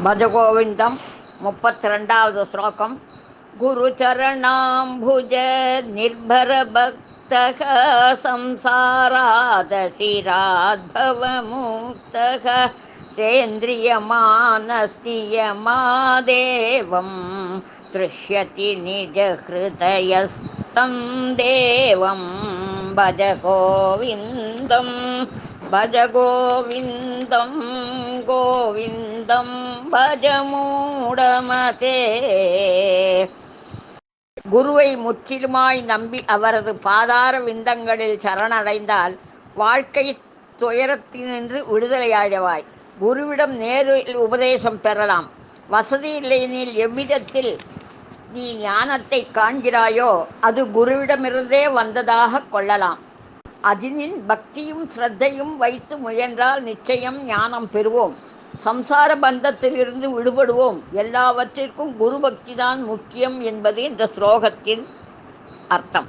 भजगोविन्दं 32வது श्लोकं गुरुचरणाम्भुज निर्भरभक्तः संसारादशिराद्भवमुक्तः सेन्द्रियमानस्तियमादेवं तृष्यति निजहृदयस्तं देवं भज गोविन्दं भज गोविन्दं गोविन्दं भज மூடமதே. குருவை முற்றிலுமாய் நம்பி அவரது பாதார விந்தங்களில் சரணடைந்தால் வாழ்க்கை துயரத்தினின்று விடுதலையாழவாய். குருவிடம் நேரில் உபதேசம் பெறலாம். வசதி இல்லையெனில் எவ்விதத்தில் நீ ஞானத்தை காண்கிறாயோ அது குருவிடமிருந்தே வந்ததாக கொள்ளலாம். அதனின் பக்தியும் ஸ்ரத்தையும் வைத்து முயன்றால் நிச்சயம் ஞானம் பெறுவோம். சம்சார பந்தத்திலிருந்து விடுபடுவோம். எல்லாவற்றிற்கும் குரு பக்திதான் முக்கியம் என்பது இந்த ஸ்லோகத்தின் அர்த்தம்.